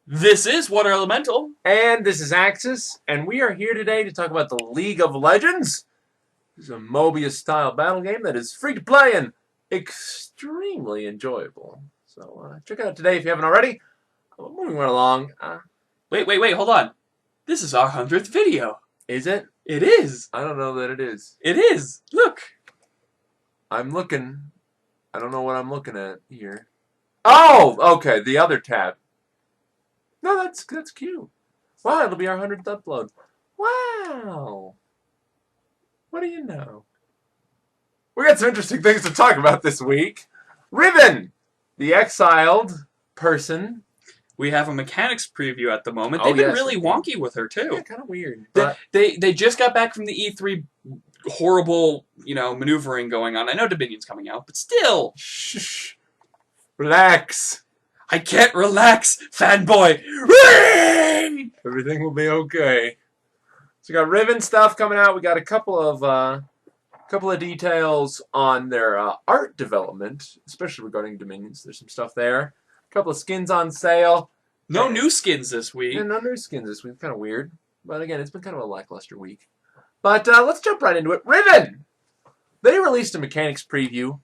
This is Water Elemental. And this is Axis, and we are here today to talk about the League of Legends. This is a Mobius-style battle game that is free to play and extremely enjoyable. So check it out today if you haven't already. Moving right along. Wait, hold on. This is our 100th video. Is it? It is. I don't know that it is. It is. Look. I'm looking. I don't know what I'm looking at here. Oh, okay, the other tab. No, that's cute. Wow, it'll be our 100th upload. Wow. What do you know? We got some interesting things to talk about this week. Riven, the exiled person. We have a mechanics preview at the moment. Oh, They've been yes, really wonky with her too. Yeah, kind of weird. They just got back from the E3 horrible, maneuvering going on. I know Dominion's coming out, but still. Shh. Relax. I can't relax, fanboy. Everything will be okay. So we got Riven stuff coming out. We got a couple of details on their art development, especially regarding Dominions. There's some stuff there. A couple of skins on sale. No new skins this week. Yeah, no new skins this week. Kind of weird. But again, it's been kind of a lackluster week. But let's jump right into it. Riven! They released a mechanics preview.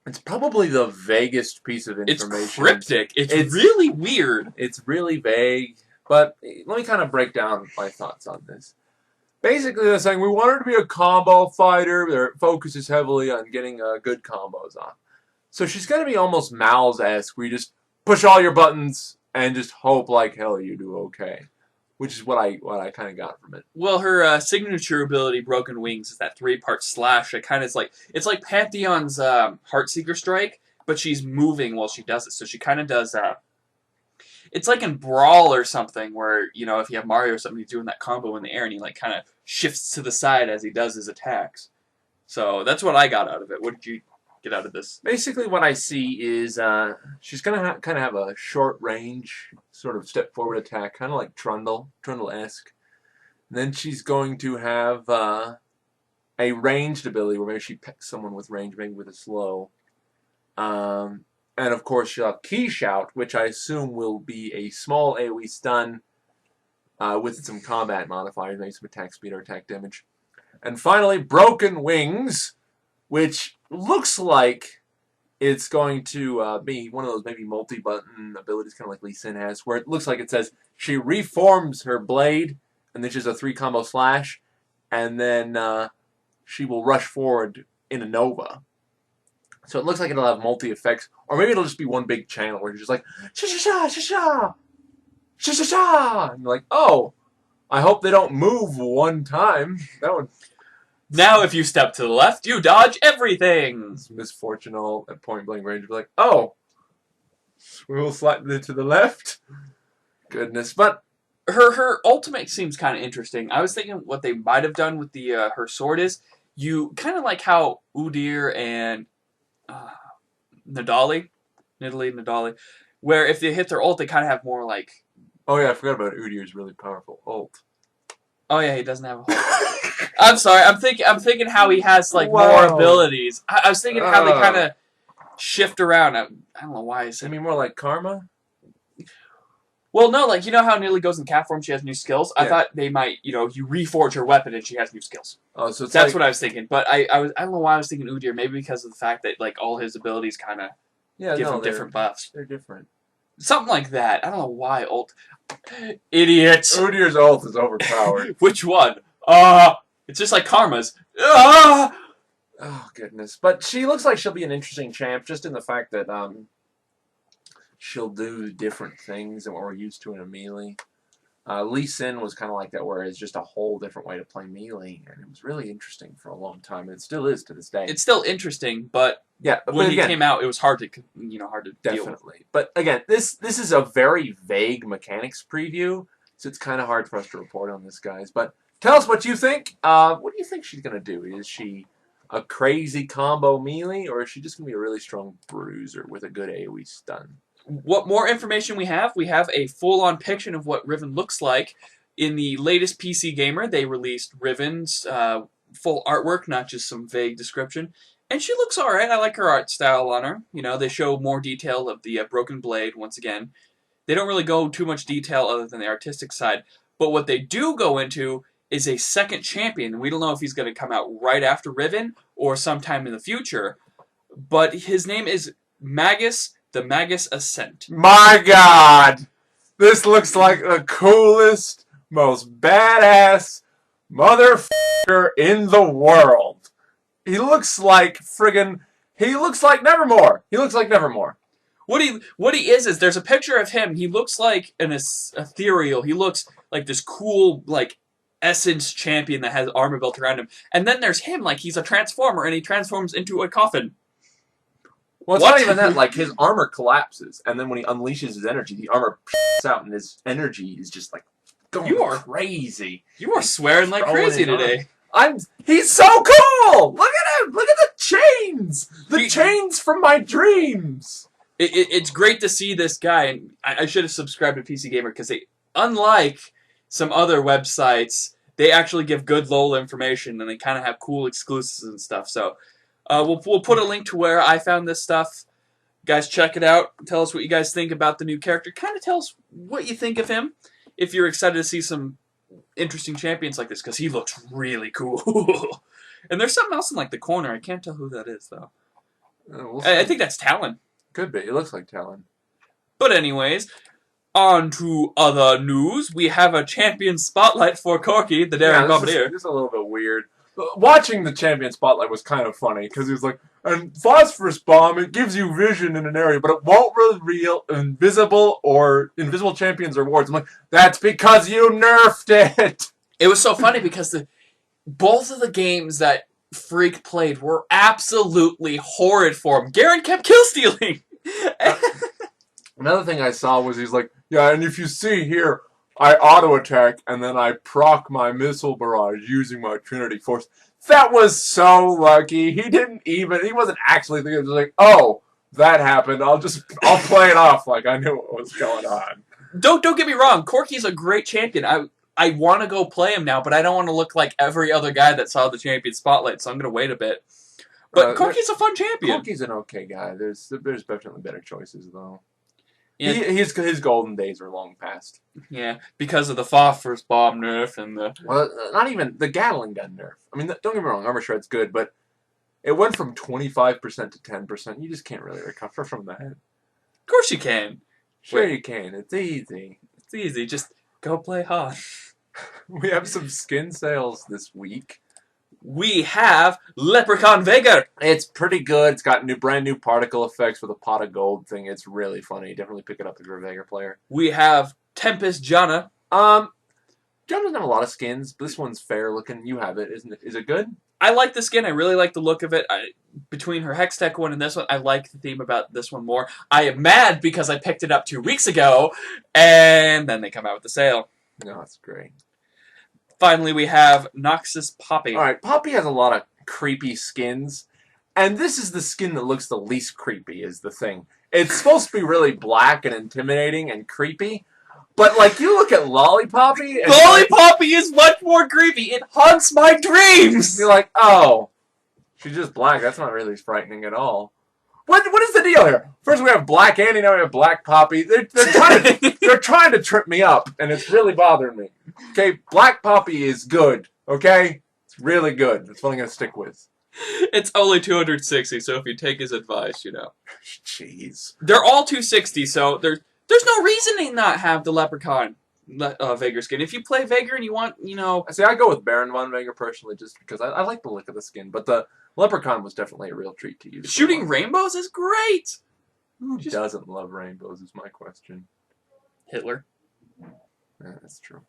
It's probably the vaguest piece of information. It's cryptic. It's really weird. It's really vague. But let me kind of break down my thoughts on this. Basically, they're saying we want her to be a combo fighter. Their focus is heavily on getting good combos on. So she's going to be almost Mal's-esque, where you just push all your buttons and just hope like hell you do okay. Which is what I kind of got from it. Well, her signature ability, Broken Wings, is that 3-part slash. It kind of is like it's like Pantheon's Heartseeker Strike, but she's moving while she does it. So she kind of does it's like in Brawl or something, where if you have Mario or something, he's doing that combo in the air and he like kind of shifts to the side as he does his attacks. So that's what I got out of it. What did you get out of this? Basically, what I see is she's gonna kind of have a short range, sort of step forward attack, kind of like Trundle-esque. And then she's going to have a ranged ability where maybe she picks someone with range, maybe with a slow. And of course, she'll have Key Shout, which I assume will be a small AoE stun with some combat modifiers, maybe some attack speed or attack damage. And finally, Broken Wings, which looks like it's going to be one of those maybe multi-button abilities, kind of like Lee Sin has, where it looks like it says she reforms her blade, and then she has a 3-combo slash, and then she will rush forward in a Nova. So it looks like it'll have multi-effects, or maybe it'll just be one big channel where you're just like, sha-sha-sha, sha-sha, sha-sha-sha, and you're like, oh, I hope they don't move one time. That would... Now, if you step to the left, you dodge everything. It's misfortunal at point-blank range. Be like, oh, swivel slightly to the left. Goodness, but her ultimate seems kind of interesting. I was thinking what they might have done with the her sword is you kind of like how Udyr and Nidalee, where if they hit their ult, they kind of have more like. Oh yeah, I forgot about Udyr's really powerful ult. Oh yeah, he doesn't have a ult. I'm sorry. I'm thinking how he has like more abilities. I was thinking how they kind of shift around. I don't know why I said. You mean more like Karma? Well, no, like how Nidalee goes in cat form, she has new skills. Yeah. I thought they might, you reforge her weapon and she has new skills. Oh, so it's that's what I was thinking. But I don't know why I was thinking Udyr. Maybe because of the fact that like all his abilities kind of give him different buffs. They're different. Something like that. I don't know why ult. Idiots. Udyr's ult is overpowered. Which one? It's just like Karma's. Oh goodness! But she looks like she'll be an interesting champ, just in the fact that she'll do different things than what we're used to in a melee. Lee Sin was kind of like that, where it's just a whole different way to play melee, and it was really interesting for a long time. And it still is to this day. It's still interesting, but yeah, when he came out, it was hard to deal with. But again, this is a very vague mechanics preview, so it's kind of hard for us to report on this, guys. But tell us what you think. What do you think she's gonna do? Is she a crazy combo melee, or is she just gonna be a really strong bruiser with a good AoE stun? What more information we have? We have a full-on picture of what Riven looks like. In the latest PC Gamer, they released Riven's full artwork, not just some vague description. And she looks alright. I like her art style on her. They show more detail of the broken blade once again. They don't really go too much detail other than the artistic side. But what they do go into is a second champion. We don't know if he's going to come out right after Riven or sometime in the future. But his name is Magus, the Magus Ascendant. My God! This looks like the coolest, most badass motherfucker in the world. He looks like friggin'... He looks like Nevermore. He looks like Nevermore. What he is there's a picture of him. He looks like an ethereal. He looks like this cool, like, essence champion that has armor built around him. And then there's him, like he's a transformer, and he transforms into a coffin. Well, it's not even that. Like, his armor collapses, and then when he unleashes his energy, the armor out, and his energy is just, like, going crazy. You are swearing like crazy today. He's so cool! Look at him! Look at the chains! The chains from my dreams! It's great to see this guy, and I should have subscribed to PC Gamer, because they, unlike some other websites, they actually give good LOL information, and they kind of have cool exclusives and stuff. So we'll put a link to where I found this stuff. Guys, check it out. Tell us what you guys think about the new character. Kind of tell us what you think of him, if you're excited to see some interesting champions like this, because he looks really cool. And there's something else in, like, the corner. I can't tell who that is, though. I think that's Talon. Could be. It looks like Talon. But anyways, on to other news. We have a champion spotlight for Corki, the Daring Bombardier. This is a little bit weird. Watching the champion spotlight was kind of funny, because he was like, and phosphorus bomb, it gives you vision in an area, but it won't reveal invisible champions or wards. I'm like, that's because you nerfed it! It was so funny because both of the games that Freak played were absolutely horrid for him. Garen kept kill stealing. Another thing I saw was he's like, yeah, and if you see here, I auto attack and then I proc my missile barrage using my Trinity Force. That was so lucky. He wasn't actually thinking. He was like, oh, that happened. I'll play it off like I knew what was going on. Don't get me wrong. Corki's a great champion. I want to go play him now, but I don't want to look like every other guy that saw the champion spotlight, so I'm going to wait a bit. But Corki's a fun champion. Corki's an okay guy. There's definitely better choices, though. Yeah. His golden days are long past. Yeah, because of the phosphorus bomb nerf and the... Well, not even the Gatling gun nerf. I mean, don't get me wrong, Armor Shred's good, but it went from 25% to 10%. You just can't really recover from that. Of course you can. Sure you can. It's easy. It's easy. Just go play hard. We have some skin sales this week. We have Leprechaun Vega. It's pretty good. It's got brand new particle effects with a pot of gold thing. It's really funny. Definitely pick it up if you're a Vega player. We have Tempest Janna. John doesn't have a lot of skins, but this one's fair looking. You have it, isn't it? Is it good? I like the skin. I really like the look of it. Between her Hextech one and this one, I like the theme about this one more. I am mad because I picked it up 2 weeks ago, and then they come out with the sale. No, that's great. Finally, we have Noxus Poppy. Alright, Poppy has a lot of creepy skins, and this is the skin that looks the least creepy, is the thing. It's supposed to be really black and intimidating and creepy, but, like, you look at Lollipoppy... Lollipoppy is much more creepy! It haunts my dreams! You're like, oh, she's just black. That's not really frightening at all. What is the deal here? First we have Black Annie, now we have Black Poppy. They're trying to trip me up, and it's really bothering me. Okay, Black Poppy is good. Okay, it's really good. That's what I'm gonna stick with. It's only 260, so if you take his advice, you know. Jeez. They're all 260, so there's no reason to not have the Leprechaun Vega skin. If you play Vega and you want, you know... See, I go with Baron Von Vega personally, just because I like the look of the skin, but the Leprechaun was definitely a real treat to use. Shooting rainbows is great! Who doesn't love rainbows is my question. Hitler. Yeah, that's true.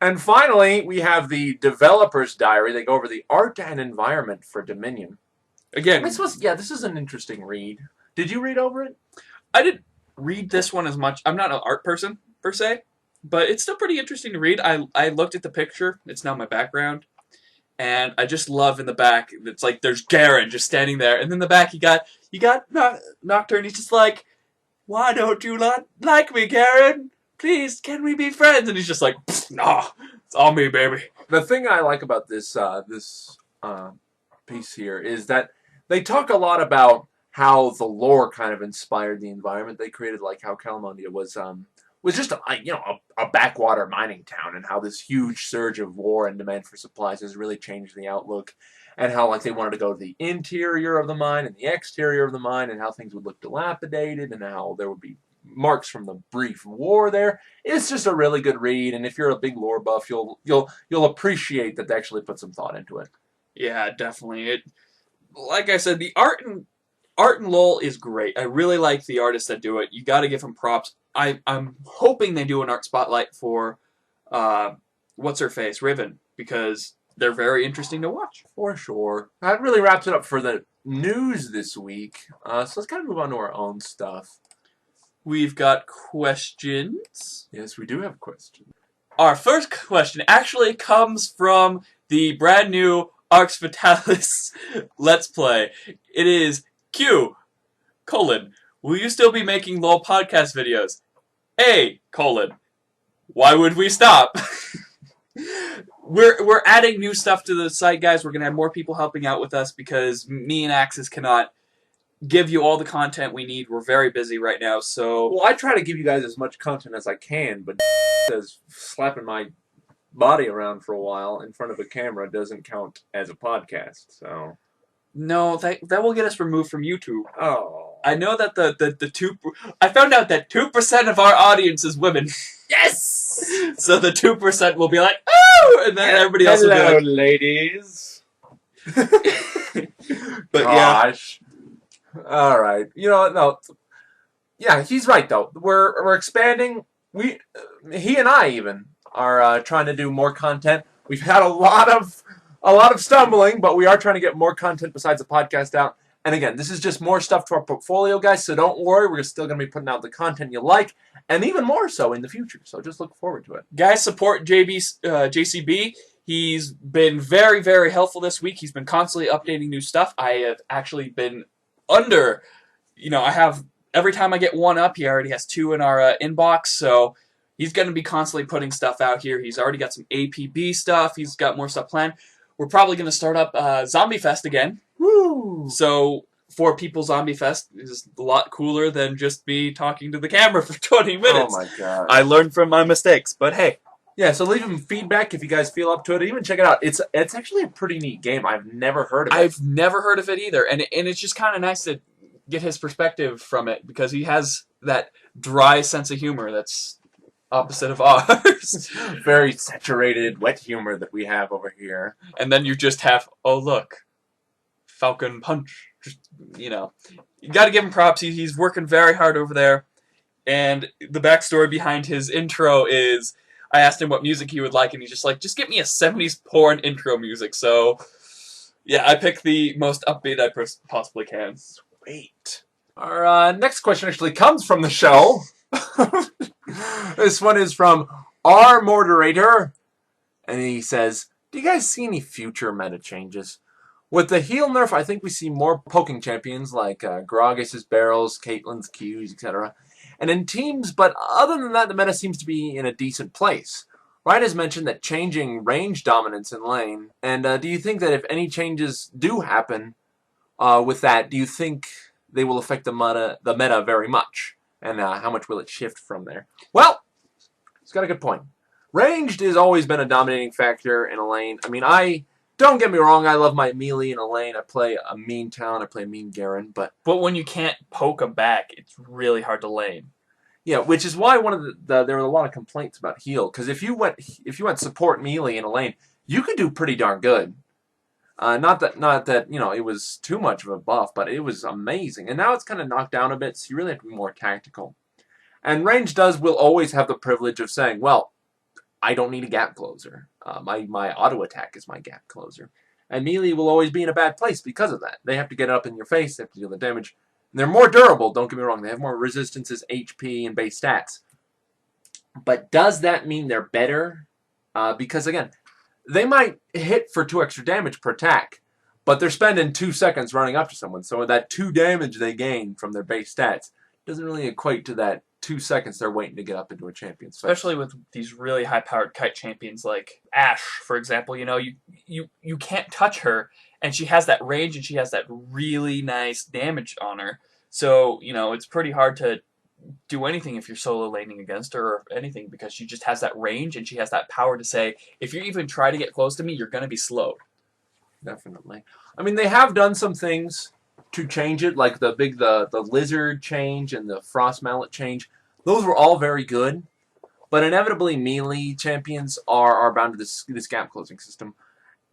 And finally, we have the Developer's Diary. They go over the art and environment for Dominion. Again... this is an interesting read. Did you read over it? I didn't read this one as much. I'm not an art person, per se, but it's still pretty interesting to read. I looked at the picture. It's now my background. And I just love in the back, it's like there's Garen just standing there. And in the back, you got Nocturne. He's just like, why don't you not like me, Garen? Please, can we be friends? And he's just like, nah, it's all me, baby. The thing I like about this piece here is that they talk a lot about how the lore kind of inspired the environment they created, like how Calamondia was just a backwater mining town, and how this huge surge of war and demand for supplies has really changed the outlook, and how like they wanted to go to the interior of the mine and the exterior of the mine, and how things would look dilapidated, and how there would be marks from the brief war there. It's just a really good read, and if you're a big lore buff, you'll appreciate that they actually put some thought into it. Yeah, definitely. Like I said, the art in LoL is great. I really like the artists that do it. You got to give them props. I'm hoping they do an art spotlight for what's her face, Riven, because they're very interesting to watch. For sure. That really wraps it up for the news this week. So let's kind of move on to our own stuff. We've got questions. Yes, we do have questions. Our first question actually comes from the brand new Arx Vitalis Let's Play. It is Q, : will you still be making LOL podcast videos? A, : why would we stop? We're adding new stuff to the site, guys. We're going to have more people helping out with us because me and Axis cannot give you all the content we need. We're very busy right now, so... Well, I try to give you guys as much content as I can, but says slapping my body around for a while in front of a camera doesn't count as a podcast, so... No, that will get us removed from YouTube. Oh. I know that I found out that 2% of our audience is women. Yes! So the 2% will be like, oh! And then everybody else will be like... ladies. But Gosh. Yeah. Alright. You know what? No. Yeah, he's right, though. We're expanding. He and I, even, are trying to do more content. We've had a lot of stumbling, but we are trying to get more content besides the podcast out. And again, this is just more stuff to our portfolio, guys, so don't worry. We're still going to be putting out the content you like, and even more so in the future. So just look forward to it. Guys, support JCB. He's been very, very helpful this week. He's been constantly updating new stuff. I have actually been I have, every time I get one up, he already has 2 in our inbox, so he's going to be constantly putting stuff out here. He's already got some APB stuff. He's got more stuff planned. We're probably going to start up Zombie Fest again. Woo! So, 4 People Zombie Fest is a lot cooler than just me talking to the camera for 20 minutes. Oh my god. I learned from my mistakes, but hey. Yeah, so leave them feedback if you guys feel up to it. Even check it out. It's actually a pretty neat game. I've never heard of it. I've never heard of it either, and it's just kind of nice to get his perspective from it, because he has that dry sense of humor that's opposite of ours. Very saturated, wet humor that we have over here. And then you just have, oh look, Falcon Punch. Just, you got to give him props. He's working very hard over there. And the backstory behind his intro is, I asked him what music he would like, and he's just like, just get me a 70s porn intro music. So, yeah, I picked the most upbeat I possibly can. Sweet. Our next question actually comes from the show. This one is from our moderator, and he says, do you guys see any future meta changes? With the heal nerf, I think we see more poking champions like Gragas' barrels, Caitlyn's Qs, etc. And in teams, but other than that, the meta seems to be in a decent place. Ryan has mentioned that changing range dominance in lane, and do you think that if any changes do happen with that, do you think they will affect the meta very much? And how much will it shift from there? Well, he's got a good point. Ranged has always been a dominating factor in a lane. I mean, don't get me wrong, I love my melee in a lane. I play a mean Talon, I play a mean Garen, but when you can't poke them back, it's really hard to lane. Yeah, which is why one of there were a lot of complaints about heal, because if you went support melee in a lane, you could do pretty darn good. Not that it was too much of a buff, but it was amazing. And now it's kind of knocked down a bit, so you really have to be more tactical. And range will always have the privilege of saying, well, I don't need a gap closer. My auto attack is my gap closer. And melee will always be in a bad place because of that. They have to get up in your face, they have to deal the damage. And they're more durable, don't get me wrong. They have more resistances, HP, and base stats. But does that mean they're better? Because again, they might hit for 2 extra damage per attack, but they're spending 2 seconds running up to someone. So that 2 damage they gain from their base stats doesn't really equate to that 2 seconds they're waiting to get up into a champion's face. Especially with these really high-powered kite champions like Ashe, for example. You can't touch her, and she has that range, and she has that really nice damage on her. So, you know, it's pretty hard to do anything if you're solo laning against her or anything, because she just has that range and she has that power to say, if you even try to get close to me, you're going to be slowed. Definitely. I mean, they have done some things to change it, like the lizard change and the frost mallet change. Those were all very good, but inevitably melee champions are bound to this gap closing system.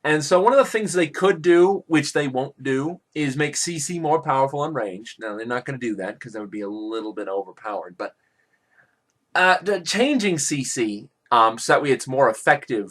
And so one of the things they could do, which they won't do, is make CC more powerful on range. Now, they're not going to do that because that would be a little bit overpowered. But changing CC so that way it's more effective,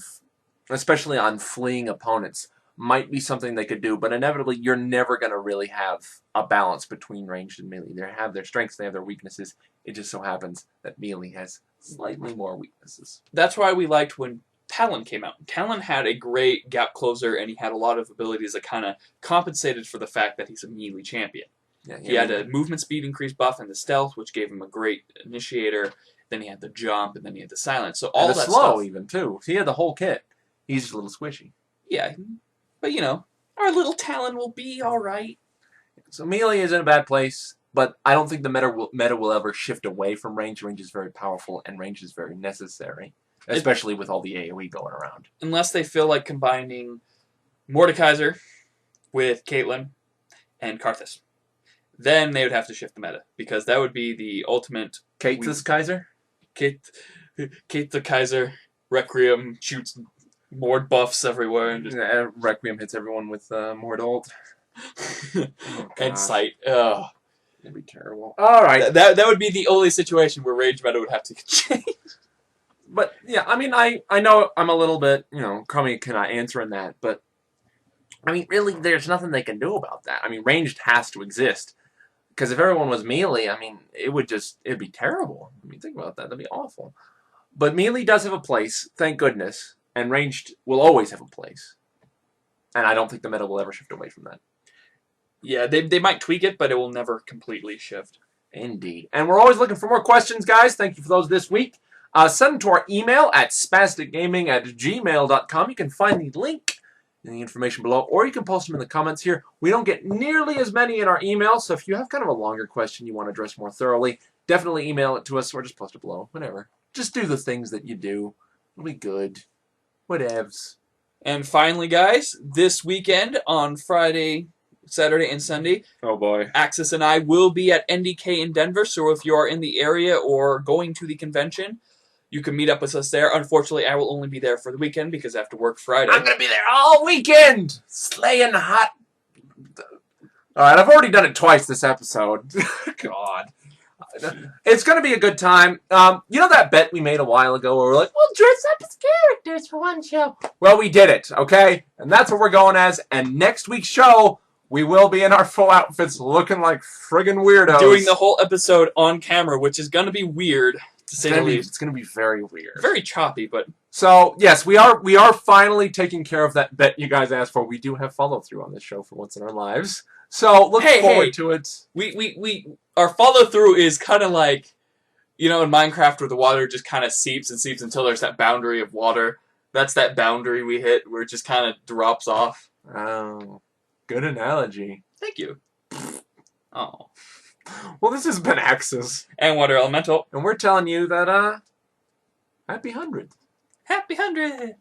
especially on fleeing opponents, might be something they could do. But inevitably, you're never going to really have a balance between ranged and melee. They have their strengths, they have their weaknesses. It just so happens that melee has slightly more weaknesses. That's why we liked when Talon came out. Talon had a great gap closer, and he had a lot of abilities that kind of compensated for the fact that he's a melee champion. Yeah, he had a movement speed increase buff and the stealth, which gave him a great initiator. Then he had the jump, and then he had the silence. So all and the that slow stuff, even too. He had the whole kit. He's just a little squishy. Yeah, but you know, our little Talon will be all right. So melee is in a bad place, but I don't think the meta will ever shift away from range. Range is very powerful, and range is very necessary. Especially with all the AoE going around. Unless they feel like combining Mordekaiser with Caitlyn and Karthus. Then they would have to shift the meta, because that would be the ultimate... Karthus Kaiser? Kate the Kaiser. Requiem shoots Mord buffs everywhere. And just... Requiem hits everyone with Mord ult. And Sight. Ugh. It'd be terrible. Alright. That would be the only situation where range meta would have to change. But, yeah, I mean, I know I'm a little bit, you know, crummy cannot answer in that, but, I mean, really, there's nothing they can do about that. I mean, ranged has to exist. Because if everyone was melee, I mean, it'd be terrible. I mean, think about that. That'd be awful. But melee does have a place, thank goodness, and ranged will always have a place. And I don't think the meta will ever shift away from that. Yeah, they might tweak it, but it will never completely shift. Indeed. And we're always looking for more questions, guys. Thank you for those this week. Send them to our email at spazticgaming@gmail.com. You can find the link in the information below, or you can post them in the comments here. We don't get nearly as many in our email, so if you have kind of a longer question you want to address more thoroughly, definitely email it to us, or just post it below. Whatever. Just do the things that you do. It'll be good. Whatevs. And finally, guys, this weekend on Friday, Saturday, and Sunday, oh boy, Axis and I will be at NDK in Denver, so if you are in the area or going to the convention, you can meet up with us there. Unfortunately, I will only be there for the weekend because I have to work Friday. I'm going to be there all weekend! Slaying hot... Alright, I've already done it twice this episode. God. It's going to be a good time. You know that bet we made a while ago where we're like, we'll dress up as characters for one show? Well, we did it, okay? And that's what we're going as. And next week's show, we will be in our full outfits looking like friggin' weirdos. Doing the whole episode on camera, which is going to be weird. It's going to be very weird. Very choppy, but... So, yes, we are finally taking care of that bet you guys asked for. We do have follow-through on this show for once in our lives. So, look forward to it. Our follow-through is kind of like, you know, in Minecraft where the water just kind of seeps and seeps until there's that boundary of water. That's that boundary we hit where it just kind of drops off. Oh, good analogy. Thank you. Oh. Well, this has been Axis. And Water Elemental. And we're telling you that, happy 100th. Happy 100!